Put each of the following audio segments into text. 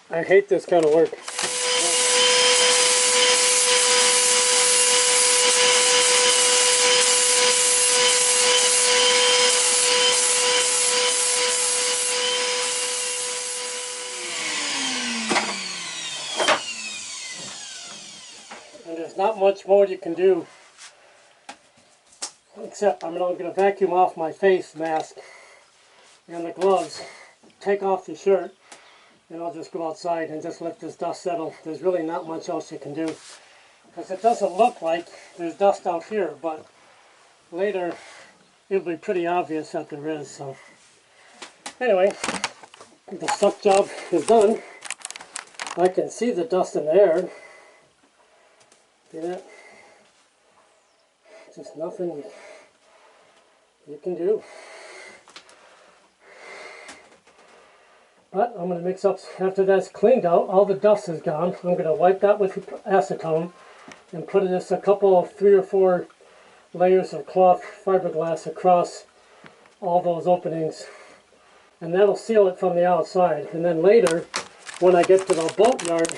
I hate this kind of work. And there's not much more you can do, except I'm going to vacuum off my face mask and the gloves, take off the shirt, and I'll just go outside and just let this dust settle. There's really not much else you can do, because it doesn't look like there's dust out here, but later it'll be pretty obvious that there is. So anyway, the suck job is done. I can see the dust in the air. See that? Just nothing you can do. But I'm going to mix up, after that's cleaned out, all the dust is gone. I'm going to wipe that with acetone and put just a couple of 3 or 4 layers of cloth fiberglass across all those openings. And that'll seal it from the outside. And then later, when I get to the boat yard,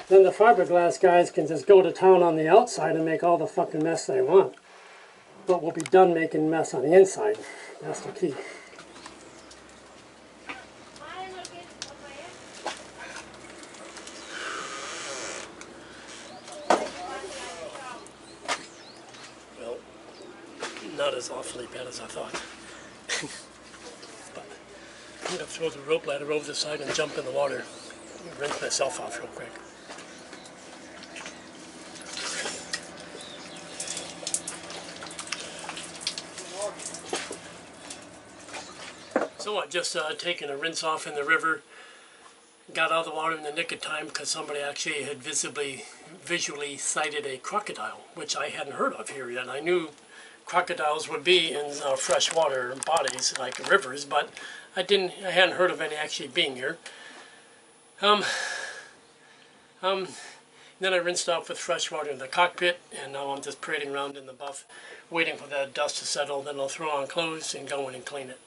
then the fiberglass guys can just go to town on the outside and make all the fucking mess they want. But we'll be done making mess on the inside. That's the key. Well, not as awfully bad as I thought. But I'm going to throw the rope ladder over the side and jump in the water. Rinse myself off real quick. So I've just taken a rinse off in the river, got out of the water in the nick of time because somebody actually had visually sighted a crocodile, which I hadn't heard of here yet. I knew crocodiles would be in freshwater bodies like rivers, but I hadn't heard of any actually being here. Then I rinsed off with fresh water in the cockpit, and now I'm just parading around in the buff, waiting for that dust to settle. Then I'll throw on clothes and go in and clean it.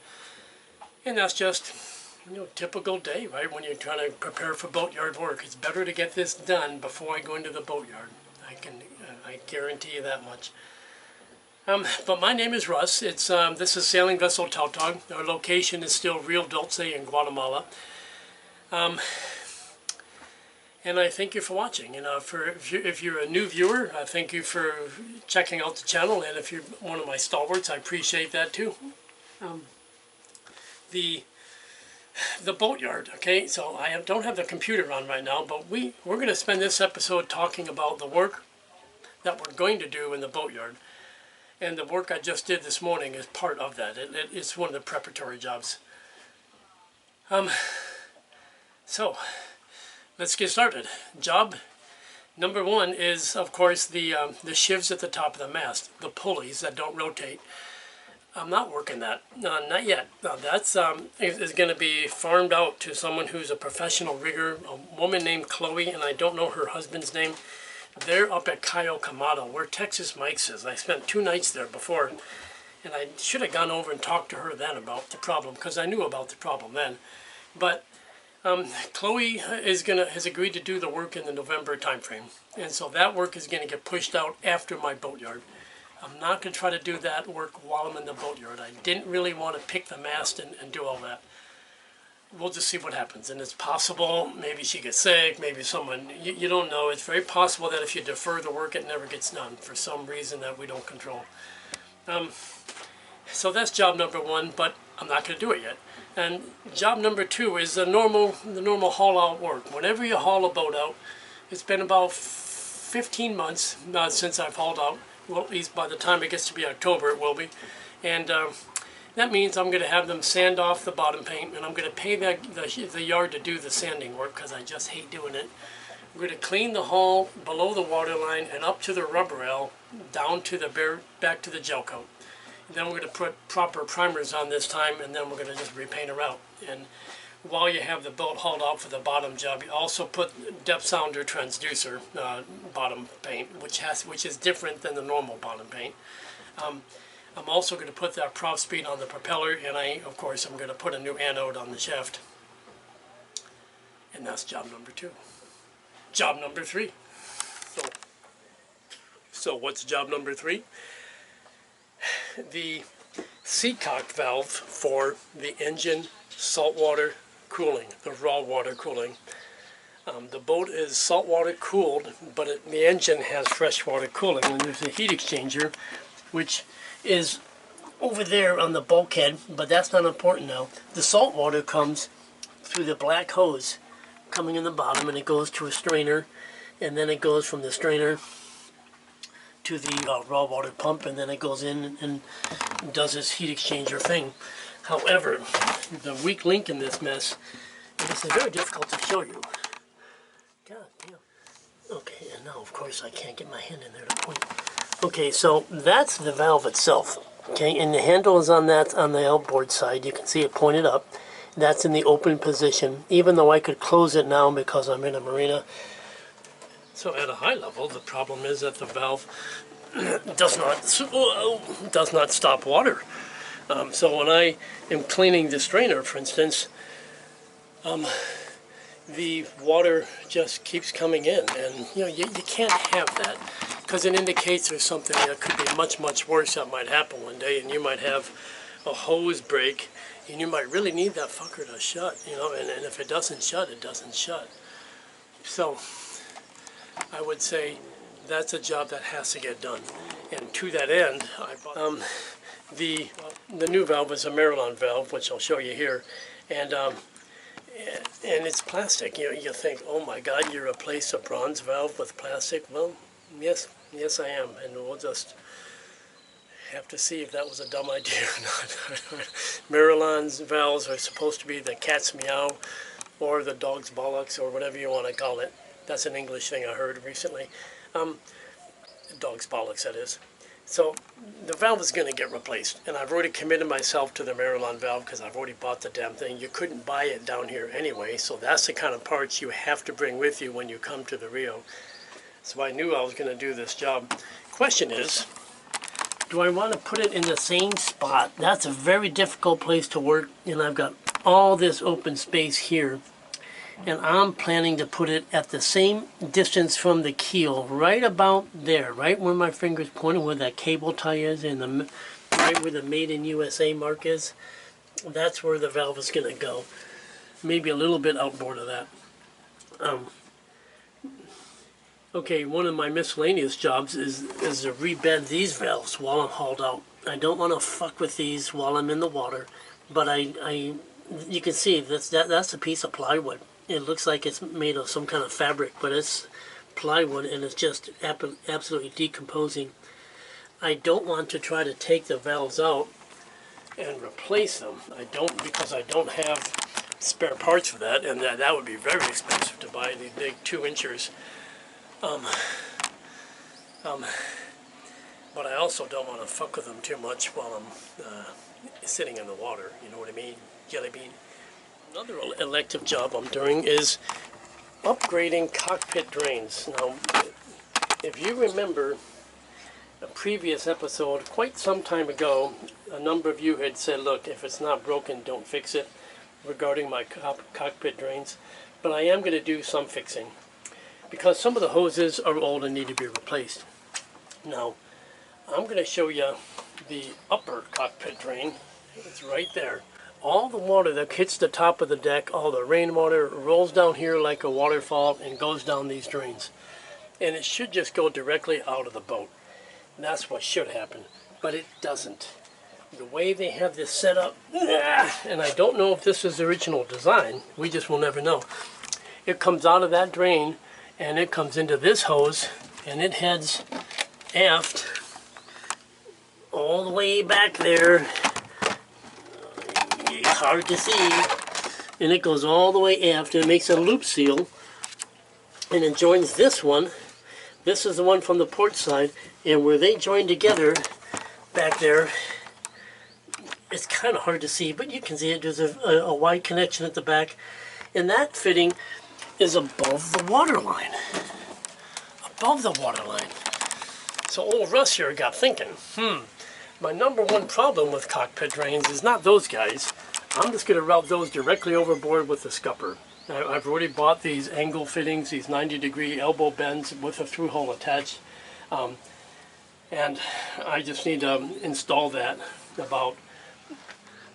And that's just, typical day, right? When you're trying to prepare for boatyard work, it's better to get this done before I go into the boatyard. I guarantee you that much. But my name is Russ. This is Sailing Vessel Tautog. Our location is still Rio Dulce in Guatemala. And I thank you for watching. If you're a new viewer, I thank you for checking out the channel. And if you're one of my stalwarts, I appreciate that too. The boatyard, okay? So I don't have the computer on right now, but we're going to spend this episode talking about the work that we're going to do in the boatyard. And the work I just did this morning is part of that. It's one of the preparatory jobs. So let's get started. Job number 1 is, of course, the sheaves at the top of the mast, the pulleys that don't rotate. I'm not working that. Not yet. That's is going to be farmed out to someone who's a professional rigger, a woman named Chloe, and I don't know her husband's name. They're up at Cayo Camado, where Texas Mike's is. I spent 2 nights there before, and I should have gone over and talked to her then about the problem, because I knew about the problem then. But Chloe has agreed to do the work in the November time frame, and so that work is going to get pushed out after my boatyard. I'm not going to try to do that work while I'm in the boatyard. I didn't really want to pick the mast and do all that. We'll just see what happens. And it's possible, maybe she gets sick, maybe someone, you don't know. It's very possible that if you defer the work, it never gets done for some reason that we don't control. So that's job number 1, but I'm not going to do it yet. And job number 2 is the normal haul out work. Whenever you haul a boat out, it's been about 15 months since I've hauled out. Well, at least by the time it gets to be October, it will be. And that means I'm going to have them sand off the bottom paint, and I'm going to pay the yard to do the sanding work because I just hate doing it. We're going to clean the hull below the waterline and up to the rubber rail, down to back to the gel coat. And then we're going to put proper primers on this time, and then we're going to just repaint her out. And while you have the boat hauled out for the bottom job, you also put depth sounder transducer bottom paint, which is different than the normal bottom paint. I'm also going to put that prop speed on the propeller, and of course I'm going to put a new anode on the shaft. And that's job number 2. Job number 3. So what's job number 3? The Seacock valve for the engine saltwater cooling, the raw water cooling. The boat is saltwater cooled, but the engine has freshwater cooling. And there's a heat exchanger, which is over there on the bulkhead, but that's not important now. The salt water comes through the black hose coming in the bottom, and it goes to a strainer, and then it goes from the strainer to the raw water pump, and then it goes in and does its heat exchanger thing. However, the weak link in this mess, and this is very difficult to show you. God damn. Okay, and now of course I can't get my hand in there to point. Okay, so that's the valve itself. Okay, and the handle is on the outboard side. You can see it pointed up. That's in the open position, even though I could close it now because I'm in a marina. So at a high level, the problem is that the valve does not stop water. So when I am cleaning the strainer, for instance, the water just keeps coming in, and you can't have that, because it indicates there's something that could be much, much worse that might happen one day, and you might have a hose break, and you might really need that fucker to shut, and if it doesn't shut, it doesn't shut. So I would say that's a job that has to get done. And to that end, I bought the new valve is a Maryland valve, which I'll show you here, and it's plastic. You think, oh my God, you replace a bronze valve with plastic? Well, yes I am, and we'll just have to see if that was a dumb idea or not. Maryland's valves are supposed to be the cat's meow or the dog's bollocks or whatever you want to call it. That's an English thing I heard recently. Dog's bollocks, that is. So the valve is going to get replaced, and I've already committed myself to the Maryland valve because I've already bought the damn thing. You couldn't buy it down here anyway, so that's the kind of parts you have to bring with you when you come to the Rio. So I knew I was going to do this job. Question is, do I want to put it in the same spot? That's a very difficult place to work, and I've got all this open space here. And I'm planning to put it at the same distance from the keel, right about there, right where my finger's pointing, where that cable tie is, and right where the Made in USA mark is. That's where the valve is going to go. Maybe a little bit outboard of that. Okay, one of my miscellaneous jobs is to rebed these valves while I'm hauled out. I don't want to fuck with these while I'm in the water, but you can see that's a piece of plywood. It looks like it's made of some kind of fabric, but it's plywood, and it's just absolutely decomposing. I don't want to try to take the valves out and replace them. I don't, because I don't have spare parts for that, and that would be very expensive to buy these big 2-inchers. But I also don't want to fuck with them too much while I'm sitting in the water. You know what I mean? Jelly bean. Another elective job I'm doing is upgrading cockpit drains. Now, if you remember a previous episode, quite some time ago, a number of you had said, look, if it's not broken, don't fix it, regarding my cockpit drains. But I am going to do some fixing, because some of the hoses are old and need to be replaced. Now, I'm going to show you the upper cockpit drain. It's right there. All the water that hits the top of the deck, all the rainwater, rolls down here like a waterfall and goes down these drains. And it should just go directly out of the boat. And that's what should happen. But it doesn't. The way they have this set up, and I don't know if this is the original design, we just will never know. It comes out of that drain, and it comes into this hose, and it heads aft all the way back there. Hard to see, and it goes all the way aft, and it makes a loop seal, and it joins this one. This is the one from the port side, and where they join together back there, it's kind of hard to see, but you can see it. There's a wide connection at the back, and that fitting is above the waterline. Above the waterline. So old Russ here got thinking, my number one problem with cockpit drains is not those guys. I'm just going to route those directly overboard with the scupper. I've already bought these angle fittings, these 90-degree elbow bends with a through hole attached, and I just need to install that about.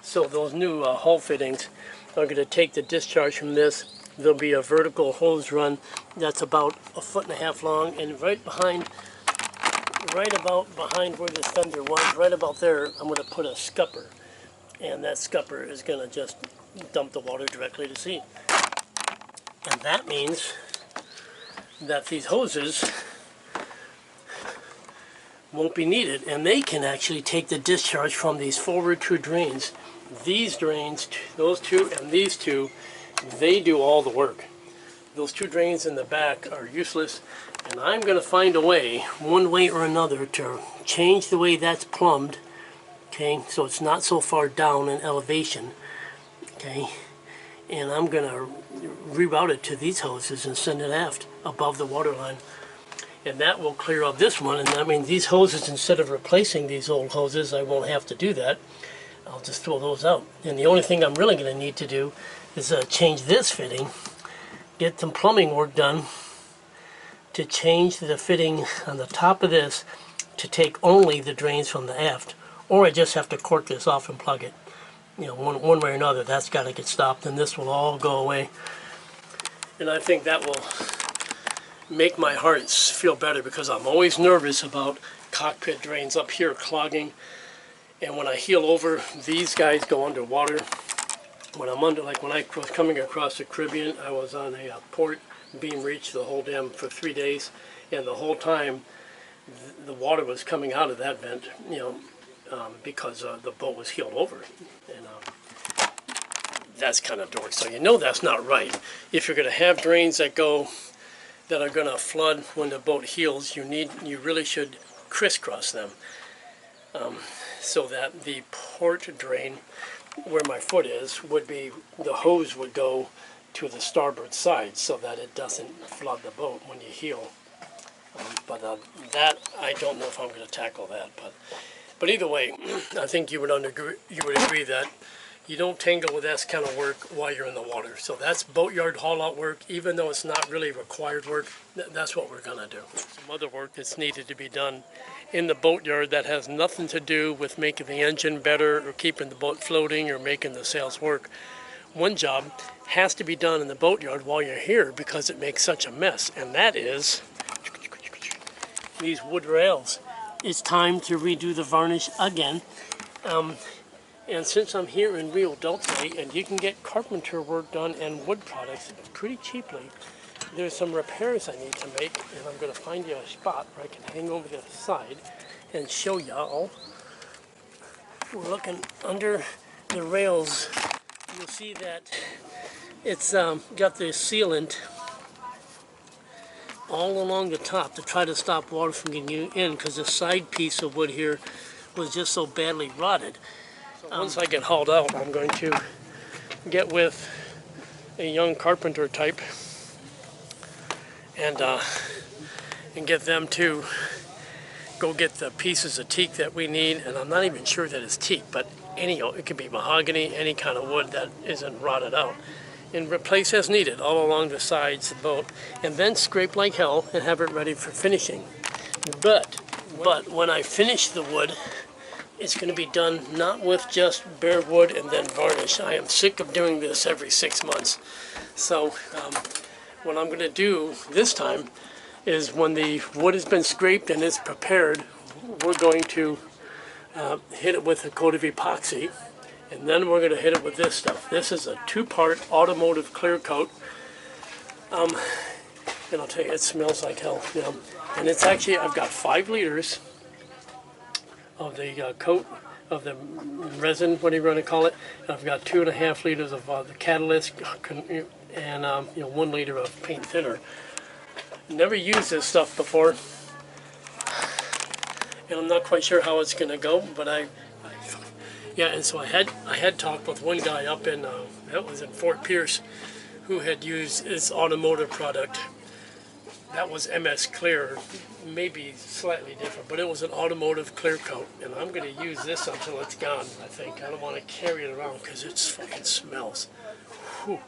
So those new hole fittings are going to take the discharge from this. There'll be a vertical hose run that's about 1.5 feet long, and right about behind where this fender was, right about there, I'm going to put a scupper, and that scupper is going to just dump the water directly to sea. And that means that these hoses won't be needed, and they can actually take the discharge from these forward two drains. These drains, those two and these two, they do all the work. Those two drains in the back are useless, and I'm going to find a way, one way or another, to change the way that's plumbed, okay, so it's not so far down in elevation, okay, and I'm going to reroute it to these hoses and send it aft above the waterline. And that will clear up this one, and I mean these hoses, instead of replacing these old hoses, I won't have to do that. I'll just throw those out. And the only thing I'm really going to need to do is change this fitting, get some plumbing work done to change the fitting on the top of this to take only the drains from the aft, or I just have to cork this off and plug it. You know, one way or another, that's got to get stopped, and this will all go away. And I think that will make my heart feel better, because I'm always nervous about cockpit drains up here clogging, and when I heel over, these guys go underwater. When I'm under, like when I was coming across the Caribbean, I was on a port beam reach the whole damn for 3 days, and the whole time the water was coming out of that vent, you know, because the boat was heeled over, and that's kind of dork. So you know that's not right. If you're going to have drains that are going to flood when the boat heels, you really should crisscross them, so that the port drain where my foot is would be, the hose would go to the starboard side so that it doesn't flood the boat when you heel. But that, I don't know if I'm going to tackle that. But either way, I think you would agree that you don't tangle with that kind of work while you're in the water. So that's boatyard haul-out work, even though it's not really required work. That's what we're going to do. Some other work that's needed to be done in the boatyard that has nothing to do with making the engine better or keeping the boat floating or making the sails work. One job has to be done in the boatyard while you're here because it makes such a mess, and that is these wood rails. It's time to redo the varnish again. And since I'm here in Rio Dulce, and you can get carpenter work done and wood products pretty cheaply, there's some repairs I need to make, and I'm going to find you a spot where I can hang over the side and show y'all. We're looking under the rails. You'll see that it's got the sealant all along the top to try to stop water from getting in, because the side piece of wood here was just so badly rotted. So once I get hauled out, I'm going to get with a young carpenter type and get them to go get the pieces of teak that we need. And I'm not even sure that it's teak, but it could be mahogany, any kind of wood that isn't rotted out, and replace as needed all along the sides of the boat, and then scrape like hell and have it ready for finishing. But when I finish the wood, it's going to be done not with just bare wood and then varnish. I am sick of doing this every 6 months. So what I'm going to do this time is, when the wood has been scraped and it's prepared, we're going to hit it with a coat of epoxy, and then we're going to hit it with this stuff. This is a 2-part automotive clear coat, and I'll tell you, it smells like hell. You know? And it's actually, I've got 5 liters of the coat of the resin, what do you want to call it. I've got 2.5 liters of the catalyst, and 1 liter of paint thinner. Never used this stuff before, and I'm not quite sure how it's going to go, but yeah. And so I had talked with one guy up in that was in Fort Pierce, who had used this automotive product. That was MS Clear, maybe slightly different, but it was an automotive clear coat, and I'm going to use this until it's gone. I think I don't want to carry it around because it fucking smells. Whew.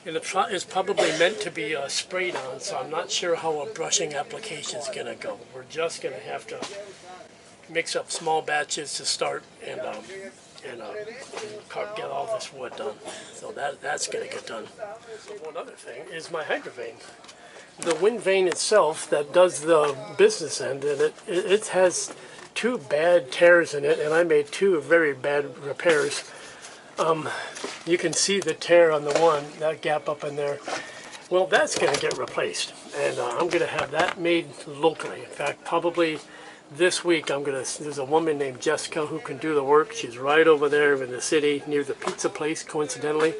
And it's probably meant to be sprayed on, so I'm not sure how a brushing application is going to go. We're just going to have to mix up small batches to start and get all this wood done. So that's going to get done. So one other thing is my hydro vane. The wind vane itself that does the business end, and it has 2 bad tears in it, and I made 2 very bad repairs. You can see the tear on the one, that gap up in there. Well, that's going to get replaced, and I'm going to have that made locally. In fact, probably this week there's a woman named Jessica who can do the work. She's right over there in the city near the pizza place, coincidentally.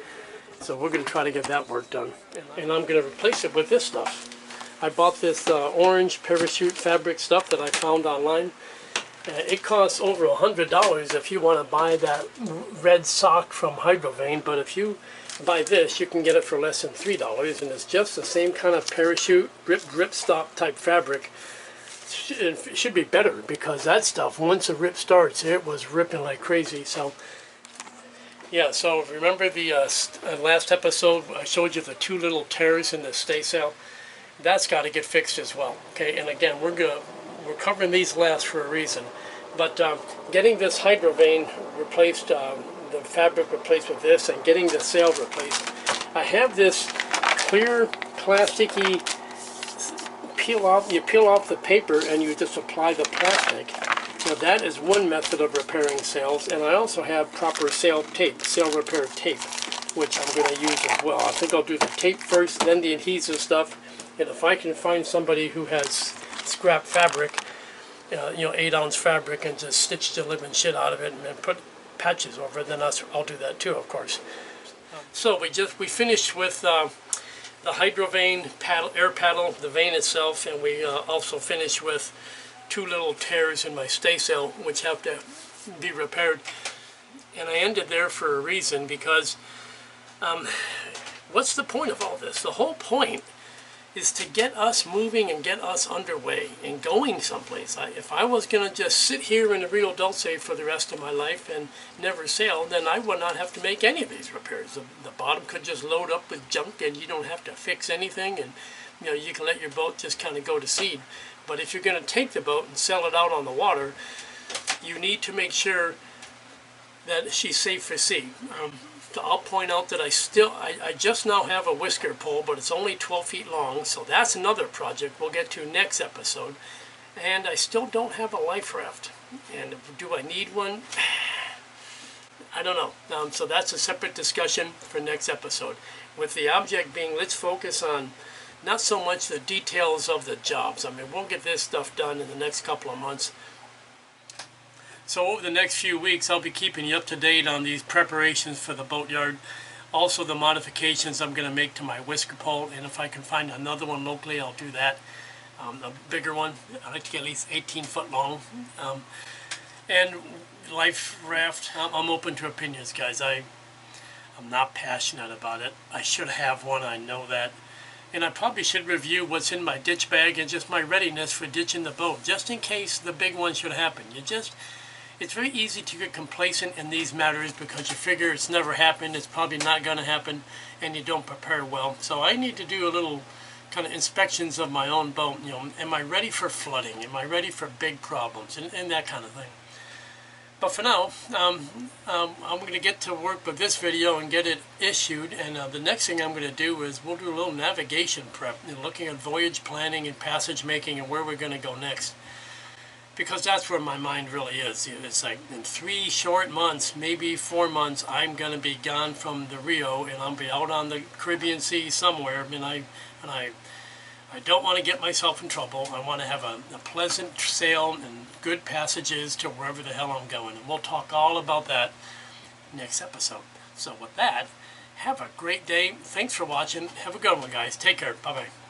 So we're going to try to get that work done. And I'm going to replace it with this stuff. I bought this orange parachute fabric stuff that I found online. It costs over $100 if you want to buy that red sock from Hydrovane, but if you buy this, you can get it for less than $3, and it's just the same kind of parachute rip stop type fabric. It should be better because that stuff, once a rip starts, it was ripping like crazy. So yeah, so remember the last episode I showed you the 2 little tears in the staysail? That's got to get fixed as well. Okay, and again, we're covering these last for a reason. But getting this Hydrovane replaced, the fabric replaced with this, and getting the sail replaced, I have this clear plasticky you peel off the paper and you just apply the plastic. Now that is one method of repairing sails, and I also have proper sail tape, sail repair tape, which I'm going to use as well. I think I'll do the tape first, then the adhesive stuff, and if I can find somebody who has scrap fabric, 8-ounce fabric, and just stitch the living shit out of it and then put patches over it, then I'll do that too, of course. So we finished with the Hydrovane paddle, air paddle, the vane itself, and we also finished with 2 little tears in my staysail, which have to be repaired. And I ended there for a reason, because what's the point of all this? The whole point is to get us moving and get us underway and going someplace. If I was going to just sit here in the Rio Dulce for the rest of my life and never sail, then I would not have to make any of these repairs. The bottom could just load up with junk and you don't have to fix anything, and you can let your boat just kind of go to seed. But if you're going to take the boat and sell it out on the water, you need to make sure that she's safe for sea. I'll point out that I just now have a whisker pole, but it's only 12 feet long, so that's another project we'll get to next episode. And I still don't have a life raft. And do I need one? I don't know. So that's a separate discussion for next episode. With the object being, let's focus on not so much the details of the jobs. I mean, we'll get this stuff done in the next couple of months. So over the next few weeks, I'll be keeping you up to date on these preparations for the boatyard. Also the modifications I'm going to make to my whisker pole, and if I can find another one locally, I'll do that. A bigger one. I like to get at least 18 foot long. And life raft, I'm open to opinions, guys. I'm not passionate about it. I should have one, I know that. And I probably should review what's in my ditch bag and just my readiness for ditching the boat, just in case the big one should happen. It's very easy to get complacent in these matters because you figure it's never happened, it's probably not going to happen, and you don't prepare well. So I need to do a little kind of inspections of my own boat. Am I ready for flooding? Am I ready for big problems? And that kind of thing. But for now, I'm going to get to work with this video and get it issued. And the next thing I'm going to do is we'll do a little navigation prep, looking at voyage planning and passage making and where we're going to go next. Because that's where my mind really is. It's like in 3 short months, maybe 4 months, I'm going to be gone from the Rio, and I'll be out on the Caribbean Sea somewhere. And I don't want to get myself in trouble. I want to have a pleasant sail and good passages to wherever the hell I'm going. And we'll talk all about that next episode. So with that, have a great day. Thanks for watching. Have a good one, guys. Take care. Bye-bye.